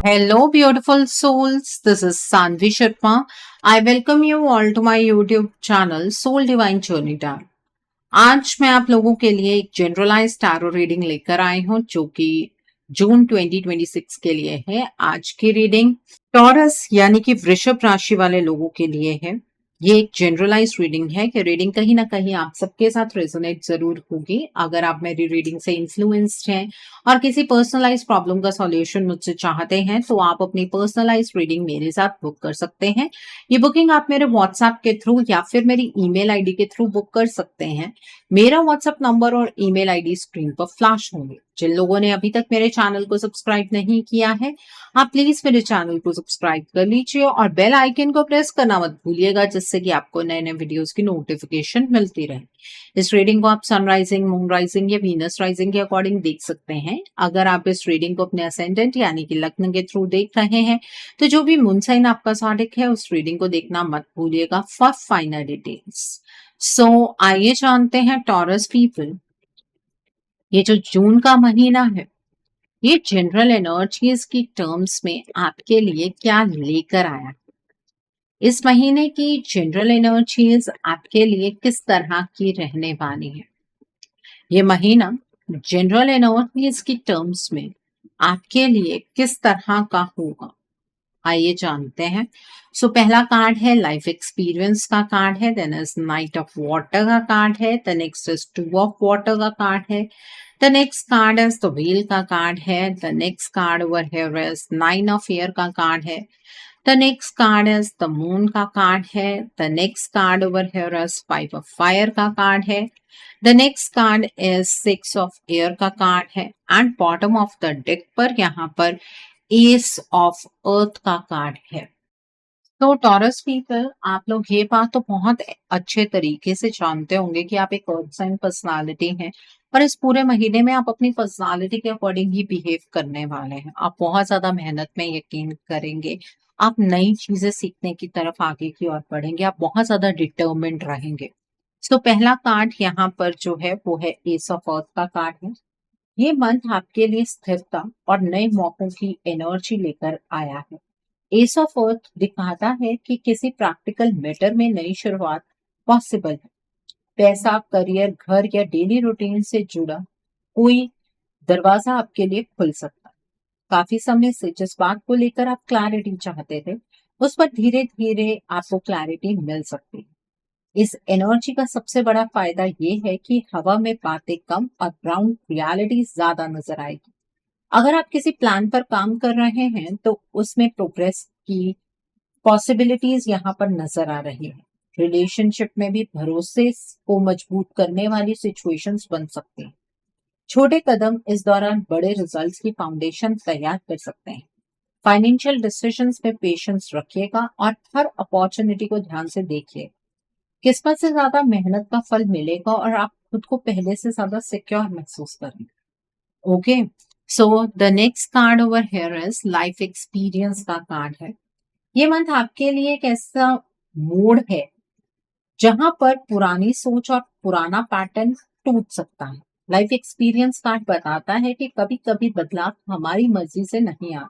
Hello, beautiful souls. This is Sanvi Sharma. I welcome you all to my YouTube channel Soul Divine Journey Tarot. आज मैं आप लोगों के लिए एक जनरलाइज टैरो रीडिंग लेकर आई हूं जो कि जून 2026 के लिए है। आज की रीडिंग टॉरस यानी कि वृषभ राशि वाले लोगों के लिए है। ये एक जनरलाइज रीडिंग है कि रीडिंग कहीं ना कहीं आप सबके साथ रेजोनेट जरूर होगी। अगर आप मेरी रीडिंग से इन्फ्लुएंस्ड हैं और किसी पर्सनलाइज प्रॉब्लम का सॉल्यूशन मुझसे चाहते हैं तो आप अपनी पर्सनलाइज रीडिंग मेरे साथ बुक कर सकते हैं। ये बुकिंग आप मेरे व्हाट्सएप के थ्रू या फिर मेरी ईमेल आईडी के थ्रू बुक कर सकते हैं। मेरा व्हाट्सएप नंबर और ईमेल आईडी स्क्रीन पर फ्लैश होंगे। जिन लोगों ने अभी तक मेरे चैनल को सब्सक्राइब नहीं किया है, आप प्लीज मेरे चैनल को सब्सक्राइब कर लीजिए और बेल आइकन को प्रेस करना मत भूलिएगा, जिससे कि आपको नए नए वीडियोस की नोटिफिकेशन मिलती रहे। इस रीडिंग को आप सनराइजिंग, मून राइजिंग या वीनस राइजिंग के अकॉर्डिंग देख सकते हैं। अगर आप इस रीडिंग को अपने असेंडेंट यानी कि लग्न के थ्रू देख रहे हैं तो जो भी मून साइन आपका साडिक है उस रीडिंग को देखना मत भूलिएगा फॉर फाइनल डिटेल्स। सो आइए जानते हैं टॉरस पीपल, ये जो जून का महीना है ये जनरल एनर्जीज की टर्म्स में आपके लिए क्या लेकर आया। इस महीने की जनरल एनर्जीज आपके लिए किस तरह की रहने वाली है। ये महीना जनरल एनर्जीज की टर्म्स में आपके लिए किस तरह का होगा, आइए जानते हैं। सो पहला कार्ड है लाइफ एक्सपीरियंस का कार्ड है, then is knight of water का कार्ड है, the next is two of water का कार्ड है, the next card is the wheel का कार्ड है, the next card over here is nine of air का card है, the next card is the moon का card है, the next card over here is five of fire का card है, the next card is six of air का card है and bottom of the deck पर यहाँ पर एस ऑफ अर्थ का कार्ड है। तो टॉरस पीपल, आप लोग ये बात तो बहुत अच्छे तरीके से जानते होंगे कि आप एक अर्थ साइन पर्सनालिटी हैं और इस पूरे महीने में आप अपनी पर्सनालिटी के अकॉर्डिंग ही बिहेव करने वाले हैं। आप बहुत ज्यादा मेहनत में यकीन करेंगे, आप नई चीजें सीखने की तरफ आगे की ओर बढ़ेंगे, आप बहुत ज्यादा डिटर्मिन्ड रहेंगे। तो पहला कार्ड यहाँ पर जो है वो है एस ऑफ अर्थ का कार्ड है। ये मंथ आपके लिए स्थिरता और नए मौकों की एनर्जी लेकर आया है। एस ऑफ अर्थ दिखाता है कि किसी प्रैक्टिकल मैटर में नई शुरुआत पॉसिबल है। पैसा, करियर, घर या डेली रूटीन से जुड़ा कोई दरवाजा आपके लिए खुल सकता है। काफी समय से जिस बात को लेकर आप क्लैरिटी चाहते थे उस पर धीरे धीरे आपको क्लैरिटी मिल सकती है। इस एनर्जी का सबसे बड़ा फायदा ये है कि हवा में बातें कम और ग्राउंड रियलिटी ज्यादा नजर आएगी। अगर आप किसी प्लान पर काम कर रहे हैं तो उसमें प्रोग्रेस की पॉसिबिलिटीज यहाँ पर नजर आ रही है। रिलेशनशिप में भी भरोसे को मजबूत करने वाली सिचुएशंस बन सकती हैं। छोटे कदम इस दौरान बड़े रिजल्ट्स की फाउंडेशन तैयार कर सकते हैं। फाइनेंशियल डिसीजंस में पेशेंस रखिएगा और हर अपॉर्चुनिटी को ध्यान से देखिए। किस्मत से ज्यादा मेहनत का फल मिलेगा और आप खुद को पहले से ज्यादा सिक्योर महसूस करेंगे। Okay, so the next card over here is life experience का कार्ड है। ये मंथ आपके लिए एक ऐसा मोड है जहां पर पुरानी सोच और पुराना पैटर्न टूट सकता है। लाइफ एक्सपीरियंस कार्ड बताता है कि कभी कभी बदलाव हमारी मर्जी से नहीं आता,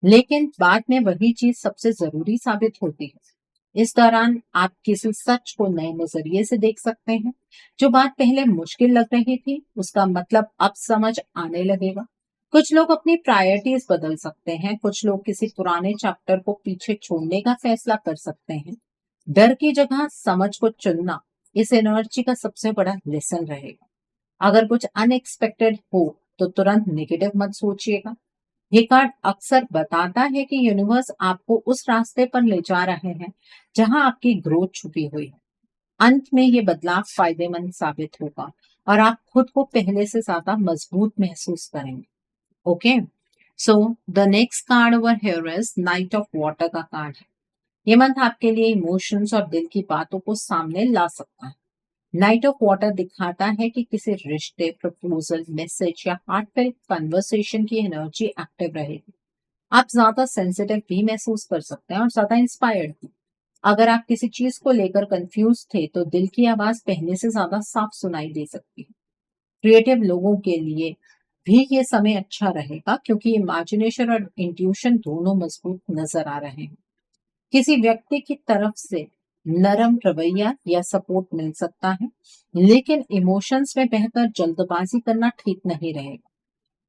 लेकिन बाद में वही चीज सबसे जरूरी साबित होती है। इस दौरान आप किसी सच को नए नजरिए से देख सकते हैं। जो बात पहले मुश्किल लग रही थी उसका मतलब अब समझ आने लगेगा। कुछ लोग अपनी प्रायोरिटीज बदल सकते हैं, कुछ लोग किसी पुराने चैप्टर को पीछे छोड़ने का फैसला कर सकते हैं। डर की जगह समझ को चुनना इस एनर्जी का सबसे बड़ा लेसन रहेगा। अगर कुछ अनएक्सपेक्टेड हो तो तुरंत नेगेटिव मत सोचिएगा। ये कार्ड अक्सर बताता है कि यूनिवर्स आपको उस रास्ते पर ले जा रहे हैं जहां आपकी ग्रोथ छुपी हुई है। अंत में ये बदलाव फायदेमंद साबित होगा और आप खुद को पहले से ज्यादा मजबूत महसूस करेंगे। Okay, so the next card over here is knight of water का कार्ड है। ये मंथ आपके लिए इमोशंस और दिल की बातों को सामने ला सकता है। नाइट ऑफ वाटर दिखाता है कि किसी रिश्ते, प्रपोजल, मैसेज या हार्टफेल्ट कन्वर्सेशन की एनर्जी एक्टिव रहेगी। आप ज्यादा सेंसिटिव भी महसूस कर सकते हैं और ज्यादा इंस्पायर्ड भी। अगर आप किसी चीज को लेकर कंफ्यूज थे तो दिल की आवाज पहले से ज्यादा साफ सुनाई दे सकती है। क्रिएटिव लोगों के लिए भी ये समय अच्छा रहेगा क्योंकि इमेजिनेशन और इंट्यूशन दोनों मजबूत नजर आ रहे हैं। किसी व्यक्ति की तरफ से नरम रवैया या सपोर्ट मिल सकता है, लेकिन इमोशंस में बहकर जल्दबाजी करना ठीक नहीं रहेगा।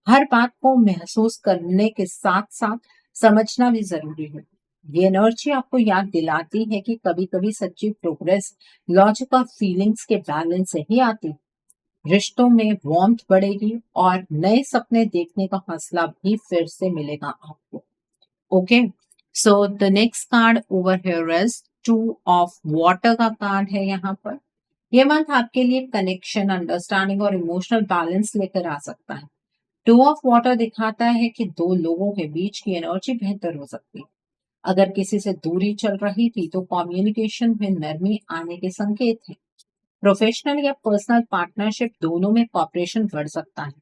हर बात को महसूस करने के साथ साथ समझना भी जरूरी है। ये एनर्जी आपको याद दिलाती है कि कभी कभी सच्ची प्रोग्रेस लॉजिक और फीलिंग्स के बैलेंस से ही आती है। रिश्तों में वार्मथ बढ़ेगी और नए सपने देखने का हौसला भी फिर से मिलेगा आपको। Okay, so the next card over here is two of water का कार्ड है यहाँ पर। ये मंथ आपके लिए कनेक्शन, अंडरस्टैंडिंग और इमोशनल बैलेंस लेकर आ सकता है। टू ऑफ वाटर दिखाता है कि दो लोगों के बीच की एनर्जी बेहतर हो सकती है। अगर किसी से दूरी चल रही थी तो कम्युनिकेशन में नरमी आने के संकेत हैं। प्रोफेशनल या पर्सनल पार्टनरशिप दोनों में कॉपरेशन बढ़ सकता है।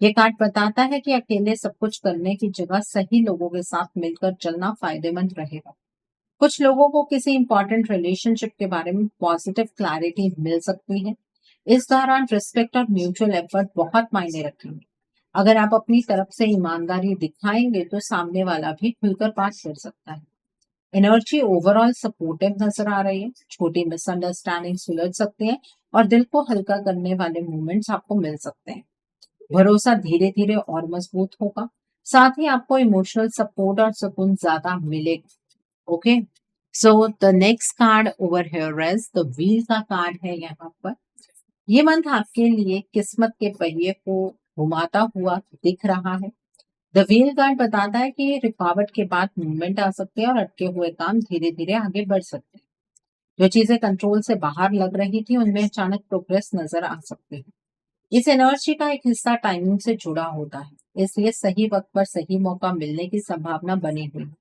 ये कार्ड बताता है कि अकेले सब कुछ करने की जगह सही लोगों के साथ मिलकर चलना फायदेमंद रहेगा। कुछ लोगों को किसी इंपॉर्टेंट रिलेशनशिप के बारे में पॉजिटिव क्लैरिटी मिल सकती है। इस दौरान रिस्पेक्ट और म्यूचुअल एफर्ट बहुत मायने रखेंगे। अगर आप अपनी तरफ से ईमानदारी दिखाएंगे तो सामने वाला भी खुलकर बात कर सकता है। एनर्जी ओवरऑल सपोर्टिव नजर आ रही है। छोटी मिसअंडरस्टैंडिंग सुलझ सकते हैं और दिल को हल्का करने वाले मोमेंट्स आपको मिल सकते हैं। भरोसा धीरे धीरे और मजबूत होगा। साथ ही आपको इमोशनल सपोर्ट और सुकून ज्यादा मिलेगा। Okay, so the next card over here is the wheel का कार्ड है यहाँ पर। ये मंथ आपके लिए किस्मत के पहिए को घुमाता हुआ दिख रहा है। द व्हील कार्ड बताता है कि रुकावट के बाद मूवमेंट आ सकते हैं और अटके हुए काम धीरे धीरे आगे बढ़ सकते हैं। जो चीजें कंट्रोल से बाहर लग रही थी उनमें अचानक प्रोग्रेस नजर आ सकती है। इस एनर्जी का एक हिस्सा टाइमिंग से जुड़ा होता है, इसलिए सही वक्त पर सही मौका मिलने की संभावना बनी हुई है।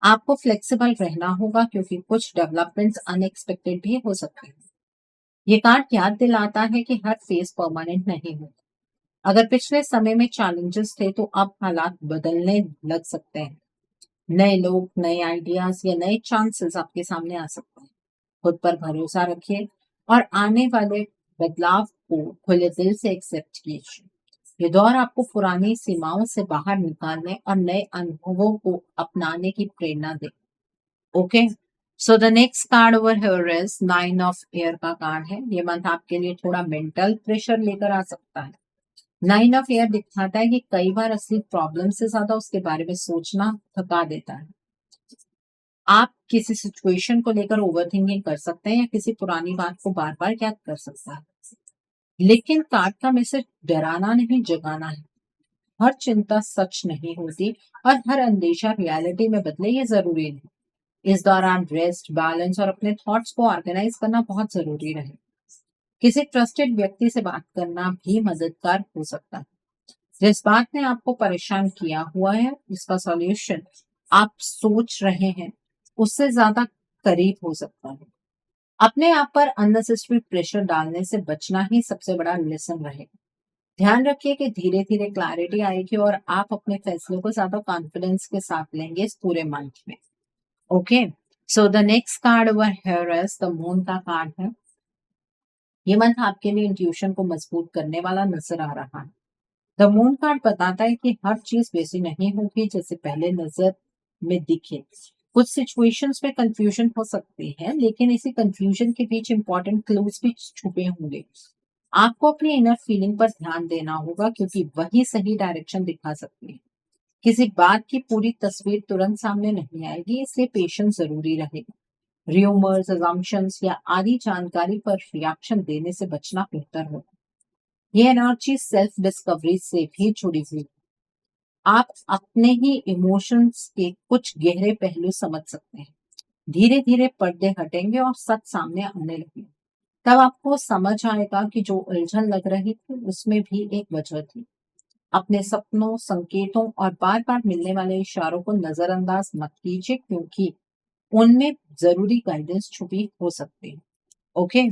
आपको फ्लेक्सिबल रहना होगा क्योंकि कुछ डेवलपमेंट्स अनएक्सपेक्टेड भी हो सकते हैं। ये कार्ड याद दिलाता है कि हर फेज परमानेंट नहीं होता। अगर पिछले समय में चैलेंजेस थे तो अब हालात बदलने लग सकते हैं। नए लोग, नए आइडियाज या नए चांसेस आपके सामने आ सकते हैं। खुद पर भरोसा रखिए और आने वाले बदलाव को खुले दिल से एक्सेप्ट कीजिए। ये दौर आपको पुरानी सीमाओं से बाहर निकालने और नए अनुभवों को अपनाने की प्रेरणा दे। Okay, so the next card over here is nine of air का कार्ड है। ये मंथ आपके लिए थोड़ा मेंटल प्रेशर लेकर आ सकता है। नाइन ऑफ एयर दिखाता है कि कई बार असली प्रॉब्लम से ज्यादा उसके बारे में सोचना थका देता है। आप किसी सिचुएशन को लेकर ओवरथिंकिंग कर सकते हैं या किसी पुरानी बात को बार बार याद कर सकता है। लेकिन कार्ड का मैसेज डराना नहीं, जगाना है। हर चिंता सच नहीं होती और हर अंदेशा रियलिटी में बदले, ये जरूरी नहीं। इस दौरान रेस्ट, बैलेंस और अपने थॉट्स को ऑर्गेनाइज करना बहुत जरूरी रहे। किसी ट्रस्टेड व्यक्ति से बात करना भी मददगार हो सकता है। जिस बात ने आपको परेशान किया हुआ है उसका सॉल्यूशन आप सोच रहे हैं उससे ज्यादा करीब हो सकता है। अपने आप पर अननेसेसरी प्रेशर डालने से बचना ही सबसे बड़ा लेसन रहेगा। ध्यान रखिए कि धीरे धीरे क्लैरिटी आएगी और आप अपने फैसलों को ज्यादा कॉन्फिडेंस के साथ लेंगे इस पूरे मंथ में। Okay, so the next card over here is the moon का कार्ड है। ये मंथ आपके लिए इंट्यूशन को मजबूत करने वाला नजर आ रहा है। द मून कार्ड बताता है कि हर चीज वैसी नहीं होगी जैसे पहले नजर में दिखे। कुछ सिचुएशंस में कंफ्यूजन हो सकती है, लेकिन इसी कंफ्यूजन के बीच इंपॉर्टेंट क्लूज भी छुपे होंगे। आपको अपनी इनर फीलिंग पर ध्यान देना होगा क्योंकि वही सही डायरेक्शन दिखा सकती है। किसी बात की पूरी तस्वीर तुरंत सामने नहीं आएगी, इसलिए पेशेंस जरूरी रहेगा। र्यूमर्स, अजम्पशंस या आधी जानकारी पर रिएक्शन देने से बचना बेहतर होगा। ये एनर्जी सेल्फ डिस्कवरी से भी जुड़ी हुई है। आप अपने ही इमोशंस के कुछ गहरे पहलू समझ सकते हैं। धीरे धीरे पर्दे हटेंगे और सच सामने आने लगेंगे। तब आपको समझ आएगा कि जो उलझन लग रही थी उसमें भी एक वजह थी। अपने सपनों, संकेतों और बार बार मिलने वाले इशारों को नजरअंदाज मत कीजिए क्योंकि उनमें जरूरी गाइडेंस छुपी हो सकती है। Okay,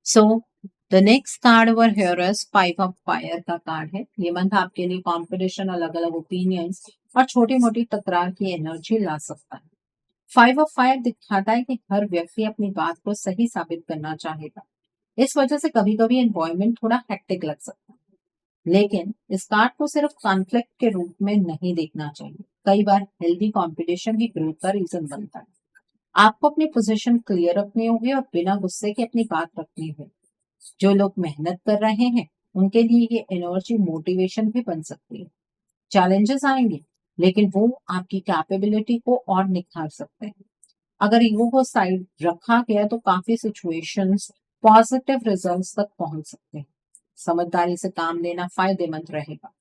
so the next card over here is five of fire का कार्ड है। ये मंथ आपके लिए कॉम्पिटिशन, अलग अलग ओपिनियंस और छोटी मोटी तकरार की एनर्जी ला सकता है। फाइव ऑफ फायर दिखाता है कि हर व्यक्ति अपनी बात को सही साबित करना चाहेगा। इस वजह से कभी कभी एनवायरमेंट थोड़ा हेक्टिक लग सकता है। लेकिन इस कार्ड को सिर्फ कॉन्फ्लिक्ट के रूप में नहीं देखना चाहिए। कई बार हेल्दी कंपटीशन ही ग्रोथ का रीजन बनता है। आपको अपनी पोजीशन क्लियर रखनी होगी और बिना गुस्से के अपनी बात रखनी होगी। जो लोग मेहनत कर रहे हैं उनके लिए ये एनर्जी मोटिवेशन भी बन सकती है। चैलेंजेस आएंगे, लेकिन वो आपकी कैपेबिलिटी को और निखार सकते हैं। अगर ईगो को साइड रखा गया तो काफी सिचुएशंस पॉजिटिव रिजल्ट्स तक पहुंच सकते हैं। समझदारी से काम लेना फायदेमंद रहेगा।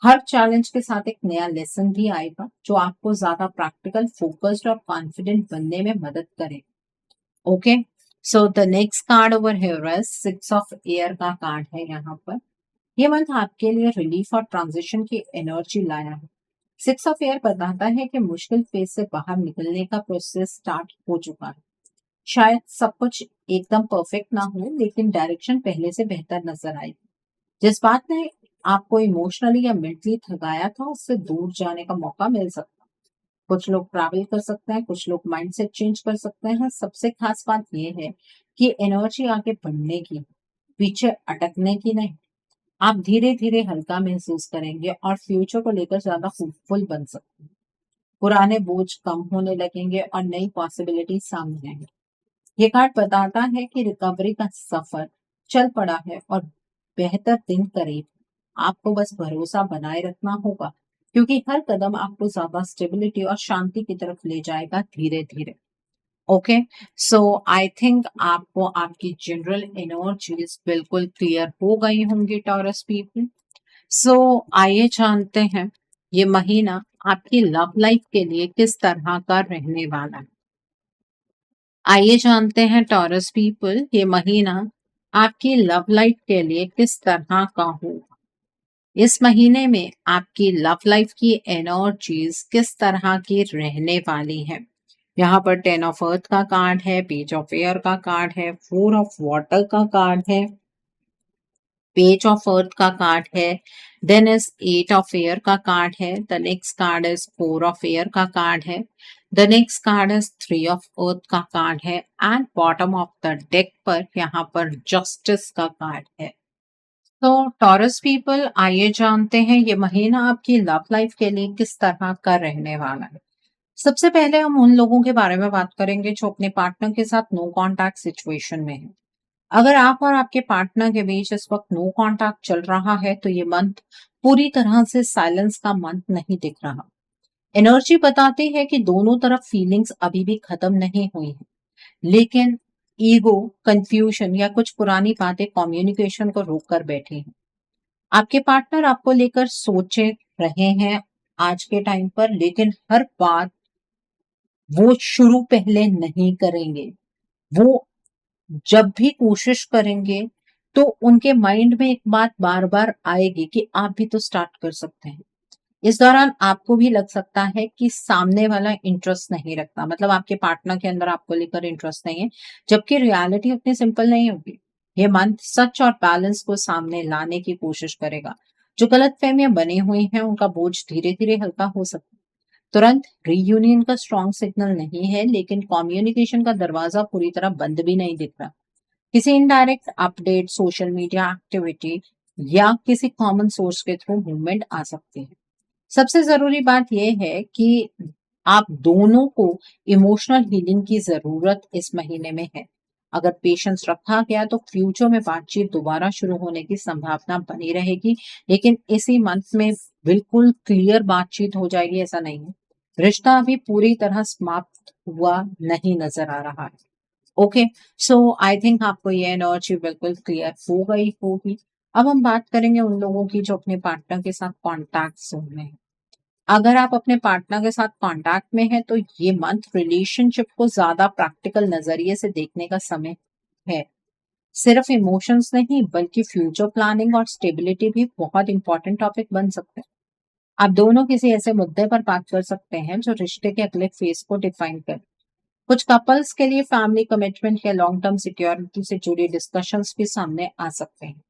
हर चैलेंज के साथ एक नया लेसन भी आएगा जो आपको ज्यादा प्रैक्टिकल, फोकस्ड और कॉन्फिडेंट बनने में मदद करे। Okay, so the next card over here is 6 of air का कार्ड है यहाँ पर। ये मंथ आपके लिए रिलीफ और ट्रांजिशन की एनर्जी लाया है। 6 ऑफ एयर बताता है कि मुश्किल फेज से बाहर निकलने का प्रोसेस स्टार्ट हो चुका है। शायद सब कुछ एकदम परफेक्ट ना हो, लेकिन डायरेक्शन पहले से बेहतर नजर आएगी। जिस बात ने आपको इमोशनली या मेंटली थकाया था, उससे दूर जाने का मौका मिल सकता है। कुछ लोग ट्रैवल कर सकते हैं, कुछ लोग माइंडसेट चेंज कर सकते हैं। सबसे खास बात यह है कि एनर्जी आगे बढ़ने की, पीछे अटकने की नहीं। आप धीरे धीरे हल्का महसूस करेंगे और फ्यूचर को लेकर ज्यादा होपफुल बन सकते हैं। पुराने बोझ कम होने लगेंगे और नई पॉसिबिलिटी सामने आएंगी। ये कार्ड बताता है कि रिकवरी का सफर चल पड़ा है और बेहतर दिन करीब। आपको बस भरोसा बनाए रखना होगा, क्योंकि हर कदम आपको ज्यादा स्टेबिलिटी और शांति की तरफ ले जाएगा धीरे धीरे। ओके, सो आई थिंक आपको आपकी जनरल एनर्जीज बिल्कुल क्लियर हो गई होंगी टॉरस पीपल। सो आइए जानते हैं ये महीना आपकी लव लाइफ के लिए किस तरह का रहने वाला है। आइए जानते हैं टॉरस पीपल, ये महीना आपकी लव लाइफ के लिए किस तरह का होगा। इस महीने में आपकी लव लाइफ की एनर्जीज किस तरह की रहने वाली है। यहाँ पर 10 ऑफ अर्थ का कार्ड है, पेज ऑफ एयर का कार्ड है, 4 ऑफ वाटर का कार्ड है, पेज ऑफ अर्थ का कार्ड है, देन इज 8 ऑफ एयर का कार्ड है, the next card is 4 of air का कार्ड है, the next card is 3 of earth का कार्ड है and bottom of the deck पर यहाँ पर जस्टिस का कार्ड है। तो टॉरस पीपल, आइए जानते हैं ये महीना आपकी लव लाइफ के लिए किस तरह का रहने वाला है। सबसे पहले हम उन लोगों के बारे में बात करेंगे जो अपने पार्टनर के साथ नो कांटेक्ट सिचुएशन में है। अगर आप और आपके पार्टनर के बीच इस वक्त नो कांटेक्ट चल रहा है तो ये मंथ पूरी तरह से साइलेंस का मंथ नहीं दिख रहा। एनर्जी बताती है कि दोनों तरफ फीलिंग्स अभी भी खत्म नहीं हुई हैं, लेकिन ईगो, कंफ्यूजन या कुछ पुरानी बातें कम्युनिकेशन को रोक कर बैठी हैं। आपके पार्टनर आपको लेकर सोचे रहे हैं आज के टाइम पर, लेकिन हर बात वो शुरू पहले नहीं करेंगे। वो जब भी कोशिश करेंगे तो उनके माइंड में एक बात बार बार आएगी कि आप भी तो स्टार्ट कर सकते हैं। इस दौरान आपको भी लग सकता है कि सामने वाला इंटरेस्ट नहीं रखता, मतलब आपके पार्टनर के अंदर आपको लेकर इंटरेस्ट नहीं है, जबकि रियलिटी उतनी सिंपल नहीं होगी। ये मंथ सच और बैलेंस को सामने लाने की कोशिश करेगा। जो गलतफहमियां बनी हुई हैं उनका बोझ धीरे धीरे हल्का हो सकता है। तुरंत रीयूनियन का स्ट्रॉन्ग सिग्नल नहीं है, लेकिन कम्युनिकेशन का दरवाजा पूरी तरह बंद भी नहीं दिख रहा। किसी indirect update, social media activity या किसी कॉमन सोर्स के थ्रू मूवमेंट आ सकती है। सबसे जरूरी बात यह है कि आप दोनों को इमोशनल हीलिंग की जरूरत इस महीने में है। अगर पेशेंस रखा गया तो फ्यूचर में बातचीत दोबारा शुरू होने की संभावना बनी रहेगी, लेकिन इसी मंथ में बिल्कुल क्लियर बातचीत हो जाएगी ऐसा नहीं है। रिश्ता अभी पूरी तरह समाप्त हुआ नहीं नजर आ रहा है। ओके, सो आई थिंक आपको ये एनर्जी बिल्कुल क्लियर हो गई होगी। अब हम बात करेंगे उन लोगों की जो अपने पार्टनर के साथ कॉन्टैक्ट में है। अगर आप अपने पार्टनर के साथ कांटेक्ट में हैं तो ये मंथ रिलेशनशिप को ज्यादा प्रैक्टिकल नजरिए से देखने का समय है। सिर्फ इमोशंस नहीं बल्कि फ्यूचर प्लानिंग और स्टेबिलिटी भी बहुत इंपॉर्टेंट टॉपिक बन सकते हैं। आप दोनों किसी ऐसे मुद्दे पर बात कर सकते हैं जो रिश्ते के अगले फेज को डिफाइन करे। कुछ कपल्स के लिए फैमिली कमिटमेंट या लॉन्ग टर्म सिक्योरिटी से जुड़ी डिस्कशंस भी सामने आ सकते हैं।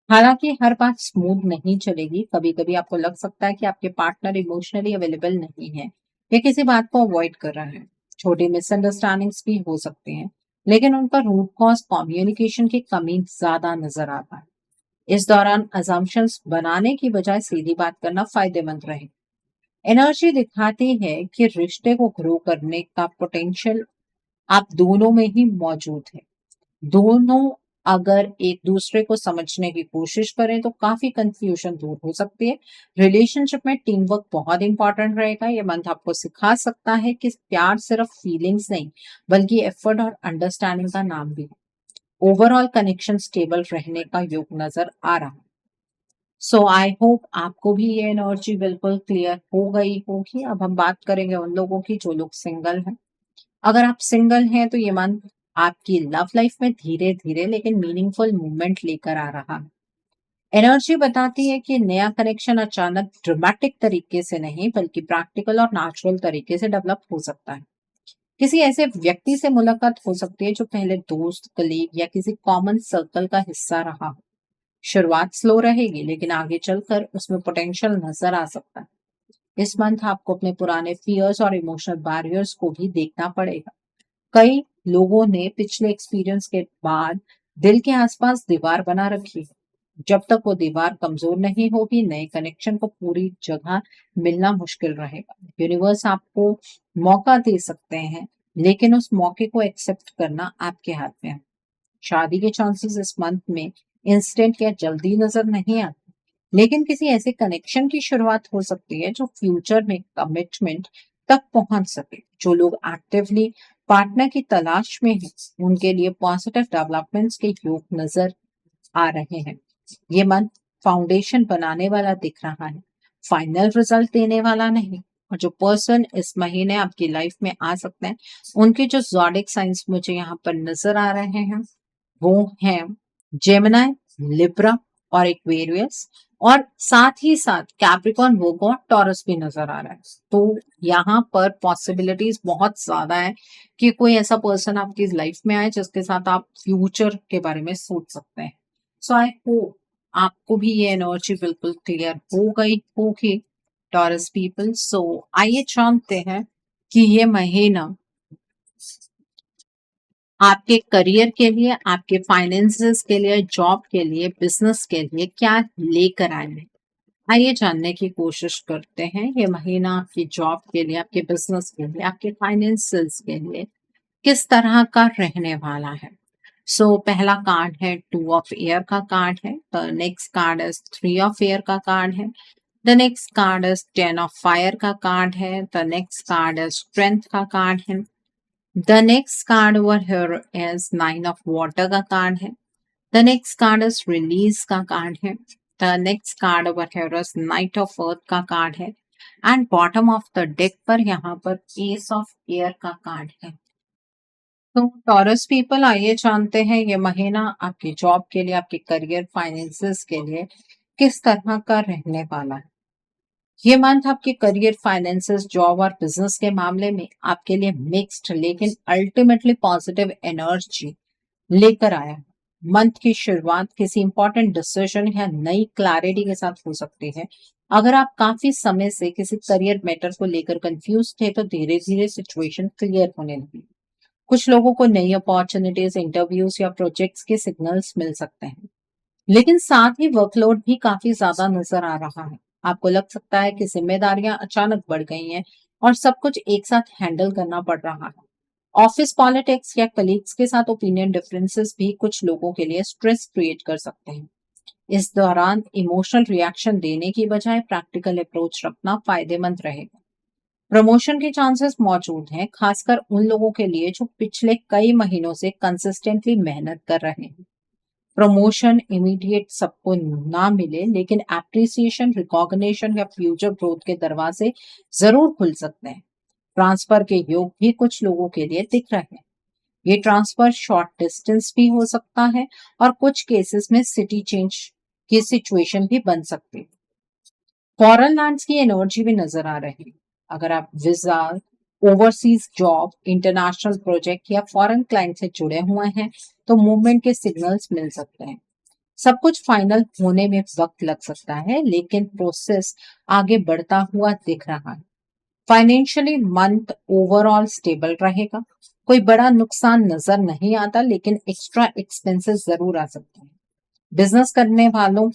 हालांकि हर बात स्मूथ नहीं चलेगी। कभी कभी आपको लग सकता है कि आपके पार्टनर इमोशनली अवेलेबल नहीं है या किसी बात को अवॉइड कर रहा है। छोटी मिसअंडरस्टैंडिंग्स भी हो सकती हैं, लेकिन उनका रूट कॉज कम्युनिकेशन की कमी ज्यादा नजर आता है। इस दौरान अजम्पशंस बनाने की बजाय सीधी बात करना फायदेमंद रहे। एनर्जी दिखाती है कि रिश्ते को ग्रो करने का पोटेंशियल आप दोनों में ही मौजूद है। दोनों अगर एक दूसरे को समझने की कोशिश करें तो काफी कंफ्यूजन दूर हो सकती है। रिलेशनशिप में टीम वर्क बहुत इंपॉर्टेंट रहेगा। ये मंथ आपको सिखा सकता है कि प्यार सिर्फ फीलिंग्स नहीं बल्कि एफर्ट और अंडरस्टैंडिंग का नाम भी है। ओवरऑल कनेक्शन स्टेबल रहने का योग नजर आ रहा है। सो आई होप आपको भी ये एनर्जी बिल्कुल क्लियर हो गई होगी। अब हम बात करेंगे उन लोगों की जो लोग सिंगल हैं। अगर आप सिंगल हैं तो ये मंथ आपकी लव लाइफ में धीरे धीरे लेकिन मीनिंगफुल मूवमेंट लेकर आ रहा है। एनर्जी बताती है कि नया कनेक्शन अचानक ड्रामेटिक तरीके से नहीं बल्कि प्रैक्टिकल और नेचुरल तरीके से डेवलप हो सकता है। किसी ऐसे व्यक्ति से मुलाकात हो सकती है जो पहले दोस्त, कलीग या किसी कॉमन सर्कल का हिस्सा रहा हो। शुरुआत स्लो रहेगी लेकिन आगे चलकर उसमें पोटेंशियल नजर आ सकता है। इस मंथ आपको अपने पुराने फियर्स और इमोशनल बैरियर्स को भी देखना पड़ेगा। कई लोगों ने पिछले एक्सपीरियंस के बाद दिल के आसपास दीवार बना रखी है। जब तक वो दीवार कमजोर नहीं होगी नए कनेक्शन को पूरी जगह मिलना मुश्किल रहेगा। यूनिवर्स आपको मौका दे सकते हैं लेकिन उस मौके को एक्सेप्ट करना आपके हाथ में है। शादी के चांसेस इस मंथ में इंस्टेंट या जल्दी नजर नहीं आते लेकिन किसी ऐसे कनेक्शन की शुरुआत हो सकती है जो फ्यूचर में कमिटमेंट तक पहुंच सके। जो लोग एक्टिवली पार्टनर की तलाश में हैं उनके लिए पॉजिटिव डेवलपमेंट्स के योग नजर आ रहे हैं। ये मंथ फाउंडेशन बनाने वाला दिख रहा है, फाइनल रिजल्ट देने वाला नहीं। और जो पर्सन इस महीने आपकी लाइफ में आ सकते हैं उनके जो ज़ोडिक साइंस मुझे यहाँ पर नजर आ रहे हैं वो हैं जेमिनी, लिब्रा और एक्वेरियस। और साथ ही साथ कैप्रिकॉर्न, वर्गो और टॉरस भी नजर आ रहा है। तो यहाँ पर पॉसिबिलिटीज बहुत ज्यादा है कि कोई ऐसा पर्सन आपकी लाइफ में आए जिसके साथ आप फ्यूचर के बारे में सोच सकते हैं। सो आई होप आपको भी ये एनर्जी बिल्कुल क्लियर हो गई होगी टॉरस पीपल। सो आइए जानते हैं कि ये महीना आपके करियर के लिए, आपके फाइनेंसेस के लिए, जॉब के लिए, बिजनेस के लिए क्या लेकर आए हैं। आइए जानने की कोशिश करते हैं ये महीना आपकी जॉब के लिए, आपके बिजनेस के लिए, आपके फाइनेंसेस के लिए किस तरह का रहने वाला है। सो पहला कार्ड है 2 ऑफ एयर का कार्ड है। The next card is 3 of air का कार्ड है। The next card is 10 of fire का कार्ड है। The next card is strength का कार्ड है। The next card over here is 9 of water का card है। The next card is release का card है। The next card over here is Knight of Earth का card है। And bottom of the deck पर यहाँ पर Ace of Air का कार्ड है। तो टॉरस पीपल आइए जानते हैं ये महीना आपकी जॉब के लिए, आपके करियर, फाइनेंसेस के लिए किस तरह का रहने वाला है। ये मंथ आपके करियर, फाइनेंसेस, जॉब और बिजनेस के मामले में आपके लिए मिक्स्ड लेकिन अल्टीमेटली पॉजिटिव एनर्जी लेकर आया है। मंथ की शुरुआत किसी इंपॉर्टेंट डिसीजन या नई क्लैरिटी के साथ हो सकती है। अगर आप काफी समय से किसी करियर मैटर को लेकर कंफ्यूज थे तो धीरे धीरे सिचुएशन क्लियर होने लगी। कुछ लोगों को नई अपॉर्चुनिटीज, इंटरव्यूज या प्रोजेक्ट्स के सिग्नल्स मिल सकते हैं लेकिन साथ ही वर्कलोड भी काफी ज्यादा नजर आ रहा है। आपको लग सकता है कि जिम्मेदारियां अचानक बढ़ गई हैं और सब कुछ एक साथ हैंडल करना पड़ रहा है। ऑफिस पॉलिटिक्स या कलीग्स के साथ ओपिनियन डिफरेंसेस भी कुछ लोगों के लिए स्ट्रेस क्रिएट कर सकते हैं। इस दौरान इमोशनल रिएक्शन देने की बजाय प्रैक्टिकल अप्रोच रखना फायदेमंद रहेगा। प्रमोशन के चांसेस मौजूद हैं, खासकर उन लोगों के लिए जो पिछले कई महीनों से कंसिस्टेंटली मेहनत कर रहे हैं। प्रमोशन इमीडिएट सबको ना मिले लेकिन एप्रिसिएशन, रिकॉग्निशन या फ्यूचर ग्रोथ के दरवाजे जरूर खुल सकते हैं। ट्रांसफर के योग भी कुछ लोगों के लिए दिख रहे हैं। ये ट्रांसफर शॉर्ट डिस्टेंस भी हो सकता है और कुछ केसेस में सिटी चेंज की सिचुएशन भी बन सकती है। फॉरेन लैंड्स की एनर्जी भी नजर आ रही है। अगर आप visa, overseas job, international project या फॉरेन क्लाइंट से जुड़े हुए हैं तो मूवमेंट के सिग्नल्स मिल सकते हैं। सब कुछ फाइनल होने में वक्त लग सकता है लेकिन प्रोसेस आगे बढ़ता हुआ दिख रहा है। फाइनेंशियली मंथ ओवरऑल स्टेबल रहेगा। कोई बड़ा नुकसान नजर नहीं आता लेकिन एक्स्ट्रा एक्सपेंसेस जरूर आ सकते हैं। बिजनेस करने वालों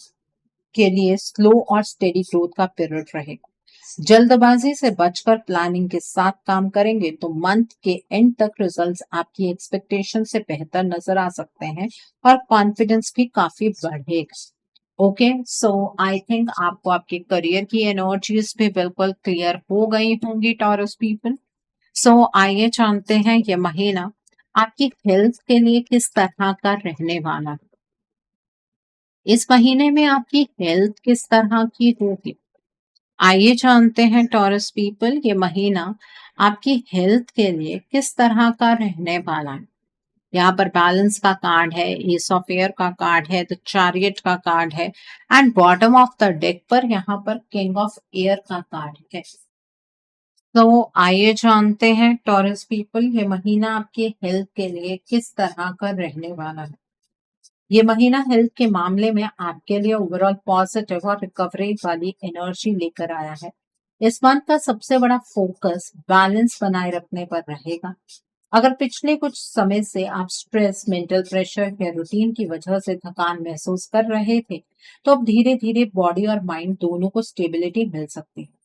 के लिए स्लो और स्टेडी ग्रोथ का पीरियड रहेगा। जल्दबाजी से बचकर प्लानिंग के साथ काम करेंगे तो मंथ के एंड तक रिजल्ट्स आपकी एक्सपेक्टेशन से बेहतर नजर आ सकते हैं और कॉन्फिडेंस भी काफी बढ़ेगा। ओके, सो आई थिंक आपको आपके करियर की एनर्जीज भी बिल्कुल क्लियर हो गई होंगी टॉरस पीपल। सो आइए जानते हैं ये महीना आपकी हेल्थ के लिए किस तरह का रहने वाला है। इस महीने में आपकी हेल्थ किस तरह की होगी। आइए जानते हैं टॉरस पीपल ये महीना आपकी हेल्थ के लिए किस तरह का रहने वाला है। यहाँ पर बैलेंस का कार्ड है, एस ऑफ एयर का कार्ड है, द चैरियट का कार्ड है and bottom of the deck पर यहाँ पर किंग ऑफ एयर का कार्ड है। तो आइए जानते हैं टॉरस पीपल ये महीना आपके हेल्थ के लिए किस तरह का रहने वाला है। ये महीना हेल्थ के मामले में आपके लिए ओवरऑल पॉजिटिव और रिकवरी वाली एनर्जी लेकर आया है। इस मंथ का सबसे बड़ा फोकस बैलेंस बनाए रखने पर रहेगा। अगर पिछले कुछ समय से आप स्ट्रेस, मेंटल प्रेशर या रूटीन की वजह से थकान महसूस कर रहे थे, तो अब धीरे धीरे बॉडी और माइंड दोनों को स्टेबिलिटी मिल सकती है।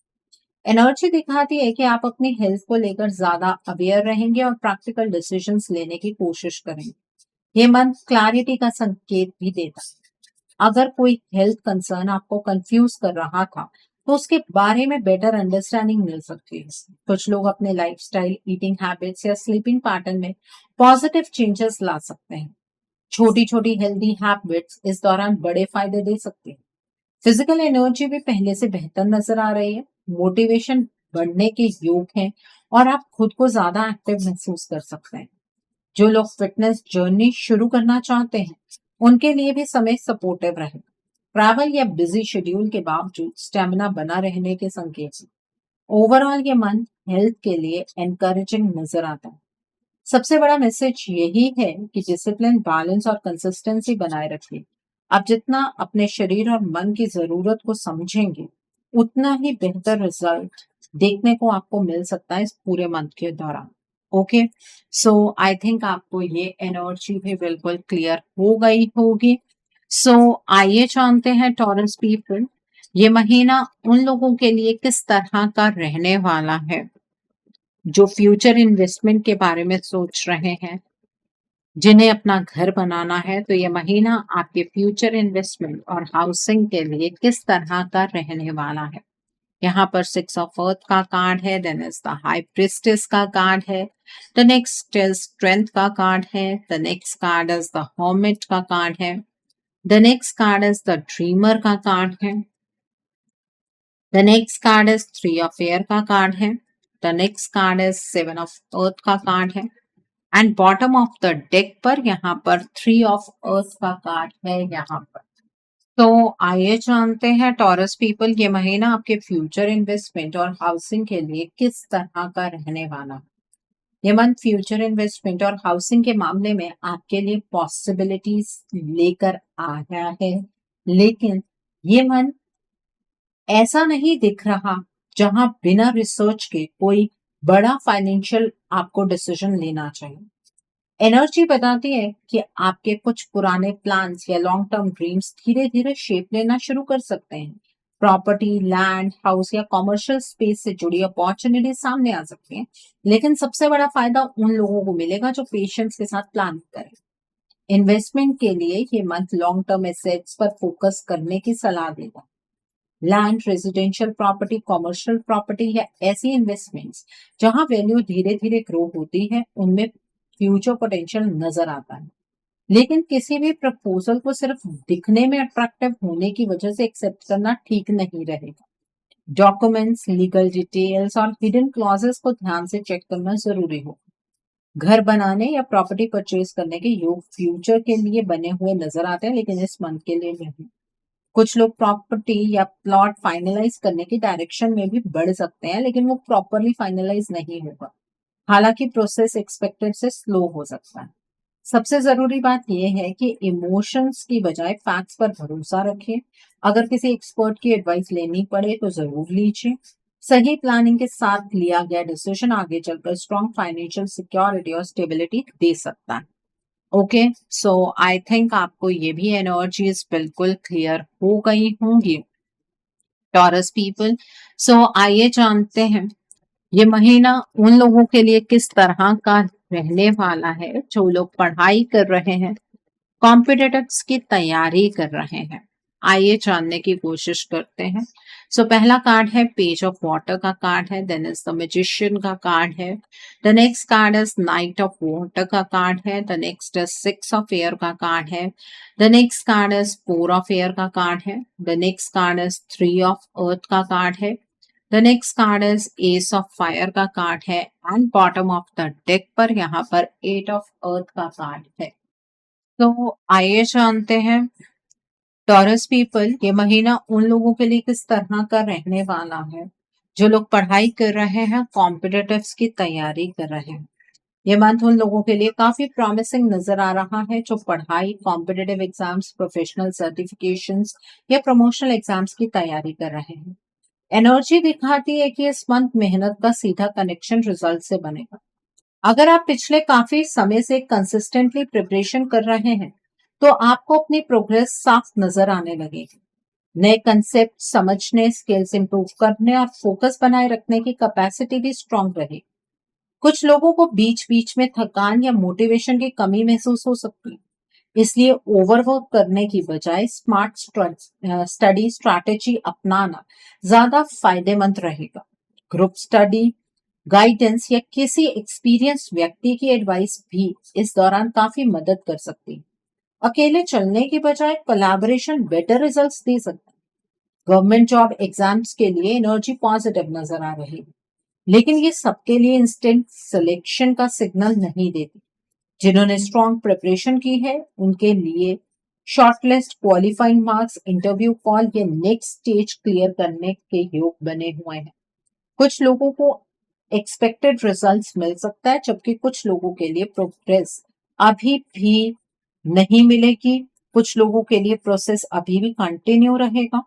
एनर्जी दिखाती है कि आप अपनी हेल्थ को लेकर ज्यादा अवेयर रहेंगे और प्रैक्टिकल डिसीजंस लेने की कोशिश करेंगे। ये मंथ क्लैरिटी का संकेत भी देता है। अगर कोई हेल्थ कंसर्न आपको कंफ्यूज कर रहा था, तो उसके बारे में बेटर अंडरस्टैंडिंग मिल सकती है। कुछ लोग अपने लाइफस्टाइल, ईटिंग हैबिट्स या स्लीपिंग पैटर्न में पॉजिटिव चेंजेस ला सकते हैं। छोटी छोटी हेल्दी हैबिट्स इस दौरान बड़े फायदे दे सकती हैं। फिजिकल एनर्जी भी पहले से बेहतर नजर आ रही है। मोटिवेशन बढ़ने के योग है और आप खुद को ज्यादा एक्टिव महसूस कर सकते हैं। जो लोग फिटनेस जर्नी शुरू करना चाहते हैं, उनके लिए भी समय सपोर्टिव रहे। ट्रैवल या बिजी शेड्यूल के बावजूद स्टेमिना बना रहने के संकेत हैं। ओवरऑल ये मंथ हेल्थ के लिए एनकरेजिंग नजर आता है। सबसे बड़ा मैसेज यही है कि डिसिप्लिन, बैलेंस और कंसिस्टेंसी बनाए रखिए। आप जितना अपने शरीर और मन की जरूरत को समझेंगे, उतना ही बेहतर रिजल्ट देखने को आपको मिल सकता है इस पूरे मंथ के दौरान। ओके, सो आई थिंक आपको ये एनर्जी भी बिल्कुल क्लियर हो गई होगी। सो आइए जानते हैं टॉरस पीपल ये महीना उन लोगों के लिए किस तरह का रहने वाला है जो फ्यूचर इन्वेस्टमेंट के बारे में सोच रहे हैं, जिन्हें अपना घर बनाना है। तो ये महीना आपके फ्यूचर इन्वेस्टमेंट और हाउसिंग के लिए किस तरह का रहने वाला है। यहाँ पर सिक्स ऑफ अर्थ का कार्ड है, then is the high priestess का कार्ड है, द नेक्स्ट इज स्ट्रेंथ का कार्ड है, the next card is the hermit का कार्ड है, the next card is the dreamer का कार्ड है, the next card is three of air का card है, the next card is seven of earth का card है and bottom of the deck पर यहाँ पर थ्री ऑफ अर्थ का कार्ड है यहाँ पर। तो आइए जानते हैं टॉरस पीपल ये महीना आपके फ्यूचर इन्वेस्टमेंट और हाउसिंग के लिए किस तरह का रहने वाला है। ये मंथ फ्यूचर इन्वेस्टमेंट और हाउसिंग के मामले में आपके लिए पॉसिबिलिटीज लेकर आया है, लेकिन ये मंथ ऐसा नहीं दिख रहा जहां बिना रिसर्च के कोई बड़ा फाइनेंशियल आपको डिसीजन लेना चाहिए। एनर्जी बताती है कि आपके कुछ पुराने प्लान्स या लॉन्ग टर्म ड्रीम्स धीरे धीरे शेप लेना शुरू कर सकते हैं। प्रॉपर्टी, लैंड, हाउस या कमर्शियल स्पेस से जुड़ी अपॉर्चुनिटी सामने आ सकती हैं, लेकिन सबसे बड़ा फायदा उन लोगों को मिलेगा जो पेशेंस के साथ प्लान करें। इन्वेस्टमेंट के लिए ये मंथ लॉन्ग टर्म एसेट्स पर फोकस करने की सलाह देगा। Land, residential property, commercial property या ऐसी इन्वेस्टमेंट्स जहां वैल्यू धीरे धीरे ग्रो होती है, उनमें फ्यूचर पोटेंशियल नजर आता है। लेकिन किसी भी प्रपोजल को सिर्फ दिखने में अट्रैक्टिव होने की वजह से एक्सेप्ट करना ठीक नहीं रहेगा। डॉक्यूमेंट्स, लीगल डिटेल्स और हिडन क्लॉजेस को ध्यान से चेक करना जरूरी हो। घर बनाने या प्रॉपर्टी परचेज करने के योग फ्यूचर के लिए बने हुए नजर आते हैं, लेकिन इस मंथ के लिए नहीं। कुछ लोग प्रॉपर्टी या प्लॉट फाइनलाइज करने की डायरेक्शन में भी बढ़ सकते हैं, लेकिन वो प्रॉपरली फाइनलाइज नहीं होगा। हालांकि प्रोसेस एक्सपेक्टेड से स्लो हो सकता है। सबसे जरूरी बात यह है कि इमोशंस की बजाय फैक्ट्स पर भरोसा रखें। अगर किसी एक्सपर्ट की एडवाइस लेनी पड़े तो जरूर लीजिए। सही प्लानिंग के साथ लिया गया डिसीजन आगे चलकर स्ट्रॉन्ग फाइनेंशियल सिक्योरिटी और स्टेबिलिटी दे सकता है। ओके, सो आई थिंक आपको ये भी एनर्जीज बिल्कुल क्लियर हो गई होंगी टॉरस पीपल। सो आइए जानते हैं ये महीना उन लोगों के लिए किस तरह का रहने वाला है जो लोग पढ़ाई कर रहे हैं, कॉम्पिटिटिव्स की तैयारी कर रहे हैं। आइए जानने की कोशिश करते हैं। सो पहला कार्ड है पेज ऑफ वाटर का कार्ड है, देन इज द मैजिशियन का कार्ड है। The next card is knight of water का कार्ड है। The next is six of air का कार्ड है। The next card is four of air का card है। The next card is three of earth का card है। The next card is S of fire का card है and bottom of the deck पर यहाँ पर एट ऑफ अर्थ का कार्ड है। तो आइए जानते हैं टॉरस पीपल ये महीना उन लोगों के लिए किस तरह का रहने वाला है जो लोग पढ़ाई कर रहे हैं, कॉम्पिटिटिव्स की तैयारी कर रहे हैं। ये मंथ उन लोगों के लिए काफी प्रॉमिसिंग नजर आ रहा है जो पढ़ाई, कॉम्पिटिटिव एग्जाम्स, प्रोफेशनल सर्टिफिकेशंस या प्रमोशनल एग्जाम्स की तैयारी कर रहे हैं। एनर्जी दिखाती है कि इस मंथ मेहनत का सीधा कनेक्शन रिजल्ट से बनेगा। अगर आप पिछले काफी समय से कंसिस्टेंटली प्रिपरेशन कर रहे हैं तो आपको अपनी प्रोग्रेस साफ नजर आने लगेगी। नए कंसेप्ट समझने, स्किल्स इंप्रूव करने और फोकस बनाए रखने की कैपेसिटी भी स्ट्रांग रहेगी। कुछ लोगों को बीच बीच में थकान या मोटिवेशन की कमी महसूस हो सकती है, इसलिए ओवरवर्क करने की बजाय स्मार्ट स्टडी स्ट्रैटेजी अपनाना ज्यादा फायदेमंद रहेगा। ग्रुप स्टडी, गाइडेंस या किसी एक्सपीरियंस व्यक्ति की एडवाइस भी इस दौरान काफी मदद कर सकती है। अकेले चलने की बजाय कोलैबोरेशन बेटर रिजल्ट्स दे सकता है। गवर्नमेंट जॉब एग्जाम्स के लिए एनर्जी पॉजिटिव नजर आ रही है, लेकिन ये सबके लिए इंस्टेंट सिलेक्शन का सिग्नल नहीं देती। जिन्होंने स्ट्रॉन्ग प्रिपरेशन की है उनके लिए shortlist, qualifying marks, interview call या नेक्स्ट स्टेज क्लियर करने के योग बने हुए हैं। कुछ लोगों को एक्सपेक्टेड रिजल्ट्स मिल सकता है, जबकि कुछ लोगों के लिए प्रोग्रेस अभी भी नहीं मिलेगी। कुछ लोगों के लिए प्रोसेस अभी भी कंटिन्यू रहेगा।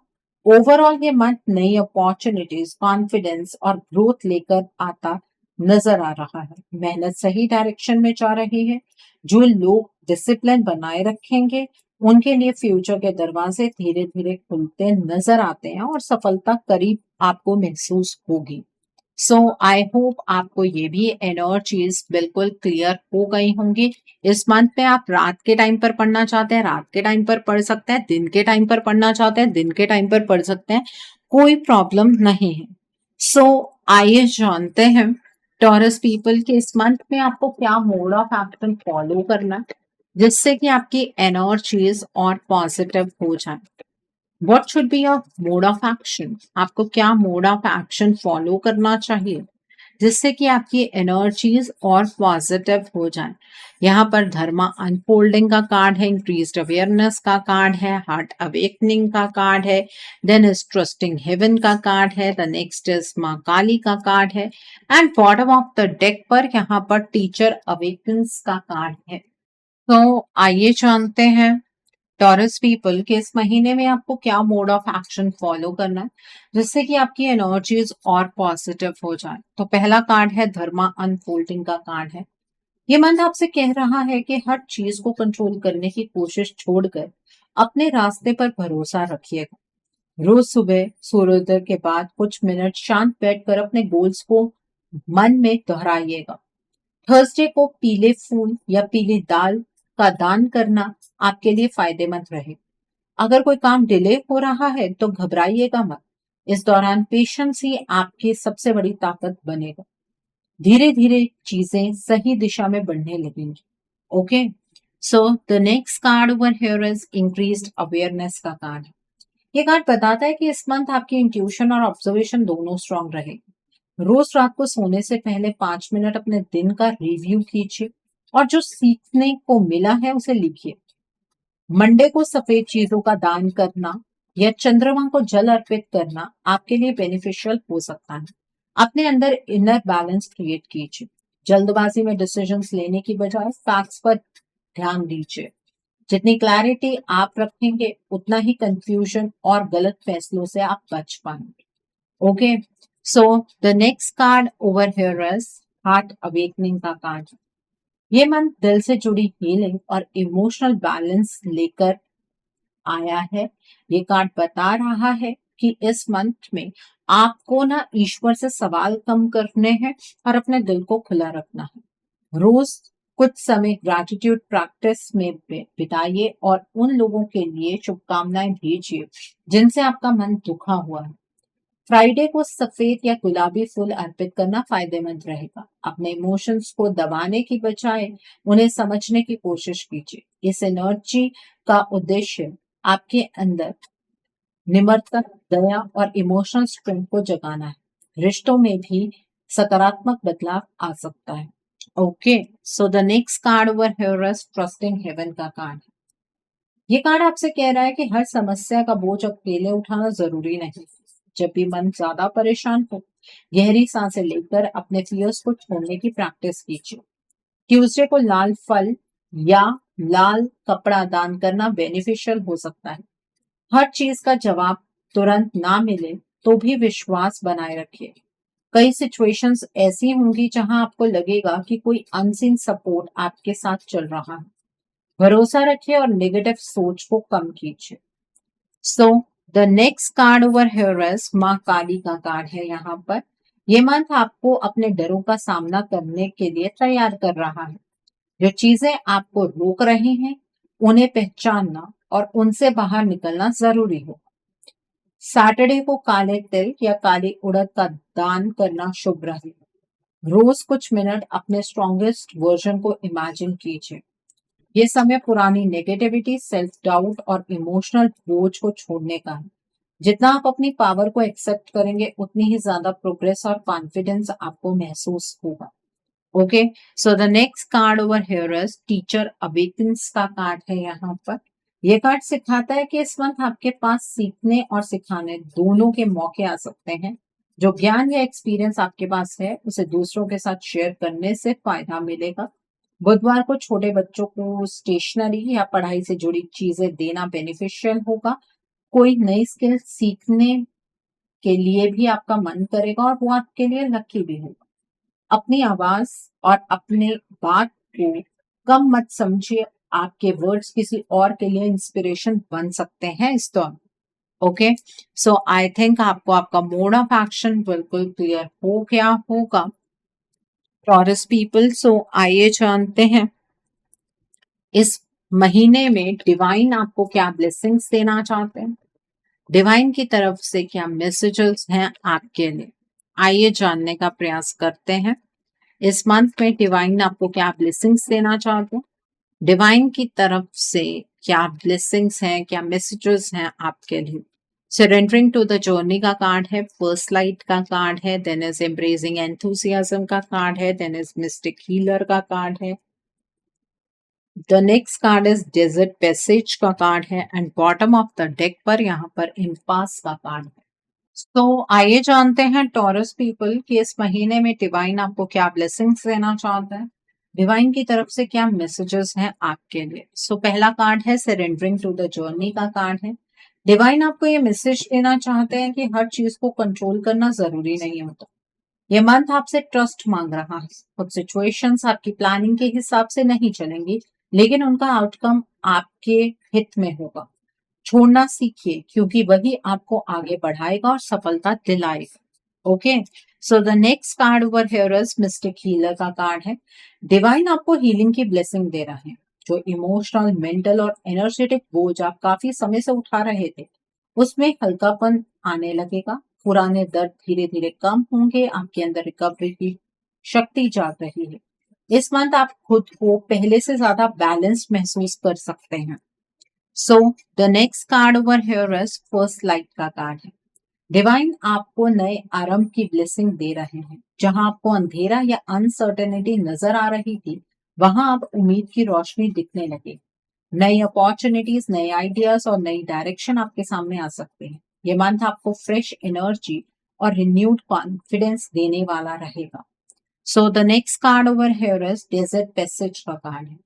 ओवरऑल ये मंथ नई अपॉर्चुनिटीज, कॉन्फिडेंस और ग्रोथ लेकर आता नजर आ रहा है। मेहनत सही डायरेक्शन में जा रही है। जो लोग डिसिप्लिन बनाए रखेंगे उनके लिए फ्यूचर के दरवाजे धीरे धीरे खुलते नजर आते हैं और सफलता करीब आपको महसूस होगी। सो आई होप आपको ये भी एनर्जीज बिल्कुल क्लियर हो गई होंगी। इस मंथ में आप रात के टाइम पर पढ़ना चाहते हैं, रात के टाइम पर पढ़ सकते हैं। दिन के टाइम पर पढ़ना चाहते हैं, दिन के टाइम पर पढ़ सकते हैं। कोई प्रॉब्लम नहीं है। सो आइए जानते हैं टॉरस पीपल के इस मंथ में आपको क्या मोड ऑफ एक्शन फॉलो करना है जिससे कि आपकी एनर्जीज और पॉजिटिव हो जाए। What should be your mode of action? आपको क्या मोड ऑफ एक्शन फॉलो करना चाहिए जिससे कि आपकी एनर्जीज और पॉजिटिव हो जाए। यहाँ पर धर्मा अनफोल्डिंग का कार्ड है, इंक्रीज्ड अवेयरनेस का कार्ड है, हार्ट अवेकनिंग का कार्ड है, देन इज ट्रस्टिंग हेवन का कार्ड है, द नेक्स्ट इज माँ काली का कार्ड है and bottom of the deck पर यहाँ पर टीचर अवेकन्स का कार्ड है। तो आइए जानते हैं टॉरस पीपल के इस महीने में आपको क्या मोड ऑफ एक्शन फॉलो करना है जिससे कि आपकी एनर्जीज और पॉजिटिव हो जाए। तो पहला कार्ड है धर्मा अनफोल्डिंग का कार्ड है। ये मंथ आपसे कह रहा है कि हर चीज को कंट्रोल करने की कोशिश छोड़कर अपने रास्ते पर भरोसा रखिएगा। रोज सुबह सूर्योदय के बाद कुछ मिनट शांत बैठकर अपने गोल्स को मन में दोहराइएगा। थर्सडे को पीले फूल या पीली दाल का दान करना आपके लिए फायदेमंद रहे। अगर कोई काम डिले हो रहा है तो घबराइएगा मत। इस दौरान पेशेंस ही आपकी सबसे बड़ी ताकत बनेगा। धीरे धीरे चीजें सही दिशा में बढ़ने लगेंगी। Okay, so the next card over here is increased awareness का कार्ड। ये कार्ड बताता है कि इस मंथ आपकी इंट्यूशन और ऑब्जर्वेशन दोनों स्ट्रांग रहेगी। रोज रात को सोने से पहले 5 मिनट अपने दिन का रिव्यू कीजिए और जो सीखने को मिला है उसे लिखिए। मंडे को सफेद चीजों का दान करना या चंद्रमा को जल अर्पित करना आपके लिए बेनिफिशियल हो सकता है। अपने अंदर इनर बैलेंस क्रिएट कीजिए। जल्दबाजी में डिसीजंस लेने की बजाय फैक्ट्स पर ध्यान दीजिए। जितनी क्लैरिटी आप रखेंगे उतना ही कंफ्यूजन और गलत फैसलों से आप बच पाएंगे। Okay, so the next card over here is heart awakening का कार्ड। ये मंथ दिल से जुड़ी हीलिंग और इमोशनल बैलेंस लेकर आया है। ये कार्ड बता रहा है कि इस मंथ में आपको ना ईश्वर से सवाल कम करने हैं और अपने दिल को खुला रखना है। रोज कुछ समय ग्रैटिट्यूड प्रैक्टिस में बिताइए और उन लोगों के लिए शुभकामनाएं भेजिए जिनसे आपका मन दुखा हुआ है। फ्राइडे को सफेद या गुलाबी फूल अर्पित करना फायदेमंद रहेगा। अपने इमोशंस को दबाने की बजाय उन्हें समझने की कोशिश कीजिए। इस एनर्जी का उद्देश्य आपके अंदर निम्रता, दया और इमोशनल स्ट्रेंथ को जगाना है। रिश्तों में भी सकारात्मक बदलाव आ सकता है। Okay, so the next card over here is trusting heaven का कार्ड। ये कार्ड आपसे कह रहा है कि हर समस्या का बोझ अकेले उठाना जरूरी नहीं। जब भी मन ज्यादा परेशान हो, गहरी सांसें लेकर अपने फियर्स को छोड़ने की प्रैक्टिस कीजिए। ट्यूसडे को लाल फल या लाल कपड़ा दान करना बेनिफिशियल हो सकता है। हर चीज का जवाब तुरंत ना मिले तो भी विश्वास बनाए रखिए। कई सिचुएशंस ऐसी होंगी जहां आपको लगेगा कि कोई अनसीन सपोर्ट आपके साथ चल रहा है। भरोसा रखिए और नेगेटिव सोच को कम कीजिए। सो the next card over here is माँ काली का कार्ड है यहाँ पर। ये मंथ आपको अपने डरों का सामना करने के लिए तैयार कर रहा है। जो चीजें आपको रोक रही हैं, उन्हें पहचानना और उनसे बाहर निकलना जरूरी हो। सैटरडे को काले तिल या काली उड़द का दान करना शुभ रहेगा। रोज कुछ मिनट अपने स्ट्रॉन्गेस्ट वर्जन को इमेजिन कीजिए। ये समय पुरानी नेगेटिविटी, सेल्फ डाउट और इमोशनल बोझ को छोड़ने का है। जितना आप अपनी पावर को एक्सेप्ट करेंगे, उतनी ही ज्यादा प्रोग्रेस और कॉन्फिडेंस आपको महसूस होगा। Okay, so the next card over here is teacher awakens का कार्ड है यहाँ पर। ये कार्ड सिखाता है कि इस मंथ आपके पास सीखने और सिखाने दोनों के मौके आ सकते हैं। जो ज्ञान या एक्सपीरियंस आपके पास है, उसे दूसरों के साथ शेयर करने से फायदा मिलेगा। बुधवार को छोटे बच्चों को स्टेशनरी या पढ़ाई से जुड़ी चीजें देना बेनिफिशियल होगा। कोई नई स्किल सीखने के लिए भी आपका मन करेगा और वो आपके लिए लकी भी होगा। अपनी आवाज और अपने बात को कम मत समझिए। आपके वर्ड्स किसी और के लिए इंस्पिरेशन बन सकते हैं इस दौरान। ओके, सो आई थिंक आपको आपका मोड ऑफ एक्शन बिल्कुल क्लियर हो गया होगा। टॉरस पीपल, सो आइए जानते हैं इस महीने में डिवाइन आपको क्या ब्लेसिंग्स देना चाहते हैं। डिवाइन की तरफ से क्या मैसेजेस हैं आपके लिए, आइए जानने का प्रयास करते हैं। इस मंथ में डिवाइन आपको क्या ब्लेसिंग्स देना चाहते हैं। डिवाइन की तरफ से क्या ब्लेसिंग्स हैं, क्या मैसेजेस हैं आपके लिए। सरेंडरिंग टू द जर्नी का कार्ड है, फर्स्ट लाइट का कार्ड है, देन इज एम्ब्रेसिंग एंथुसियाज्म का कार्ड है, देन इज मिस्टिक हीलर का कार्ड है। The next card is desert passage का कार्ड है and bottom of the deck पर यहाँ पर इम्पास का कार्ड है। तो आइए जानते हैं टॉरस पीपल कि इस महीने में डिवाइन आपको क्या ब्लेसिंग्स देना चाहता है। डिवाइन की तरफ से क्या मैसेजेस हैं आपके लिए। पहला कार्ड है सरेंडरिंग टू द जर्नी का कार्ड है। डिवाइन आपको ये मैसेज देना चाहते हैं कि हर चीज को कंट्रोल करना जरूरी नहीं होता। ये मंथ आपसे ट्रस्ट मांग रहा है। कुछ सिचुएशंस आपकी प्लानिंग के हिसाब से नहीं चलेंगी, लेकिन उनका आउटकम आपके हित में होगा। छोड़ना सीखिए क्योंकि वही आपको आगे बढ़ाएगा और सफलता दिलाएगा। Okay, so the next card over here is mystic healer का कार्ड है। डिवाइन आपको हीलिंग की ब्लेसिंग दे रहे हैं। जो इमोशनल, मेंटल और एनर्जेटिक बोझ आप काफी समय से उठा रहे थे, उसमें हल्कापन आने लगेगा। पुराने दर्द धीरे धीरे कम होंगे। आपके अंदर रिकवरी की शक्ति जाग रही है। इस मंथ आप खुद को पहले से ज्यादा बैलेंस महसूस कर सकते हैं। सो the next card over here is first light का कार्ड है। डिवाइन आपको नए आरंभ की ब्लेसिंग दे रहे हैं। जहां आपको अंधेरा या अनसर्टेनिटी नजर आ रही थी, वहां अब उम्मीद की रोशनी दिखने लगी। नई अपॉर्चुनिटीज, नए आइडियाज और नई डायरेक्शन आपके सामने आ सकते हैं। ये मंथ आपको फ्रेश एनर्जी और रिन्यूड कॉन्फिडेंस देने वाला रहेगा। So the next card over here is desert passage का कार्ड है।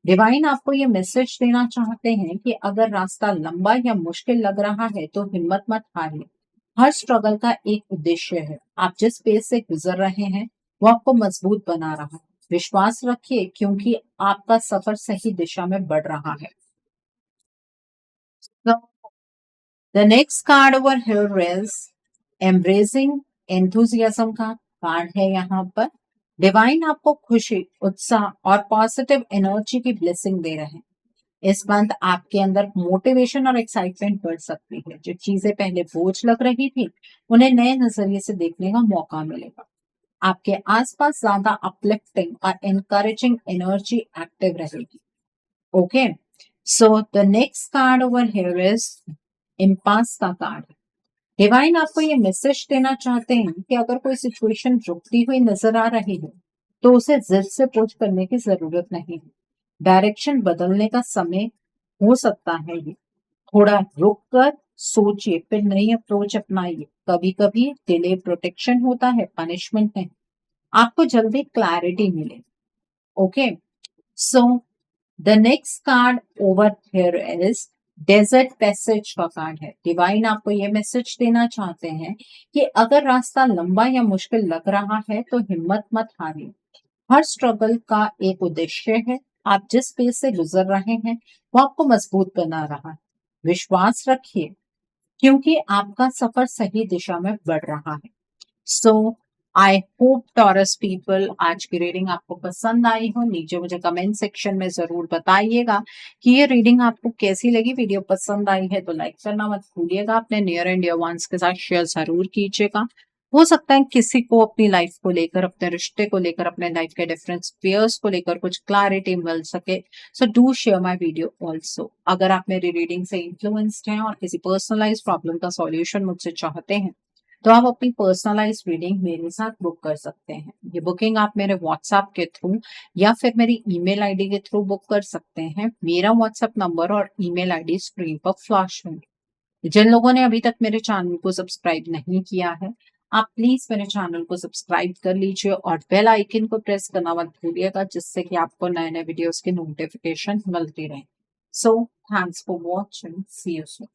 डिवाइन आपको ये मैसेज देना चाहते हैं कि अगर रास्ता लंबा या मुश्किल लग रहा है तो हिम्मत मत हारिए। हर स्ट्रगल का एक उद्देश्य है। आप जिस पेज से गुजर रहे हैं वो आपको मजबूत बना रहा है। विश्वास रखिए क्योंकि आपका सफर सही दिशा में बढ़ रहा है। The next card over here is embracing enthusiasm का कार्ड है। यहाँ पर डिवाइन आपको खुशी, उत्साह और पॉजिटिव एनर्जी की ब्लेसिंग दे रहे हैं। इस मंथ आपके अंदर मोटिवेशन और एक्साइटमेंट बढ़ सकती है। जो चीजें पहले बोझ लग रही थी उन्हें नए नजरिए से देखने का मौका मिलेगा। आपके आसपास ज्यादा अपलिफ्टिंग और एनकरेजिंग एनर्जी एक्टिव रहेगी। Okay, so the next card over here is impasse का कार्ड। डिवाइन आपको ये मैसेज देना चाहते हैं कि अगर कोई सिचुएशन रुकती हुई नजर आ रही है तो उसे जिद से पुश करने की जरूरत नहीं है। डायरेक्शन बदलने का समय हो सकता है ये। थोड़ा रुक कर सोचिए, फिर नई अप्रोच अपनाइए। कभी कभी डिले प्रोटेक्शन होता है, पनिशमेंट नहीं। आपको जल्दी क्लैरिटी मिले। Okay, so the next card over here is desert passage का कार्ड है। डिवाइन आपको ये मैसेज देना चाहते हैं कि अगर रास्ता लंबा या मुश्किल लग रहा है तो हिम्मत मत हारिए। हर स्ट्रगल का एक उद्देश्य है। आप जिस फेज से गुजर रहे हैं वो आपको मजबूत बना रहा है। विश्वास रखिए क्योंकि आपका सफर सही दिशा में बढ़ रहा है। सो आई होप टॉरस पीपल आज की रीडिंग आपको पसंद आई हो। नीचे मुझे कमेंट सेक्शन में जरूर बताइएगा कि ये रीडिंग आपको कैसी लगी। वीडियो पसंद आई है तो लाइक करना मत भूलिएगा। अपने नियर एंड डियर वंस के साथ शेयर जरूर कीजिएगा। हो सकता है किसी को अपनी लाइफ को लेकर, अपने रिश्ते को लेकर, अपने लाइफ के डिफरेंट स्पेयर्स को लेकर कुछ क्लैरिटी मिल सके। So do share my video also. अगर आप मेरी रीडिंग से इन्फ्लुएंस्ड हैं और किसी पर्सनलाइज प्रॉब्लम का सॉल्यूशन मुझसे चाहते हैं तो आप अपनी पर्सनलाइज रीडिंग मेरे साथ बुक कर सकते हैं। ये बुकिंग आप मेरे व्हाट्सएप के थ्रू या फिर मेरी ईमेल आईडी के थ्रू बुक कर सकते हैं। मेरा व्हाट्सएप नंबर और ईमेल आईडी स्क्रीन पर फ्लैश होंगे। जिन लोगों ने अभी तक मेरे चैनल को सब्सक्राइब नहीं किया है, आप प्लीज मेरे चैनल को सब्सक्राइब कर लीजिए और बेल आइकन को प्रेस करना मत भूलिएगा, जिससे कि आपको नए नए वीडियोस की नोटिफिकेशन मिलती रहे। So thanks for watching, see you soon.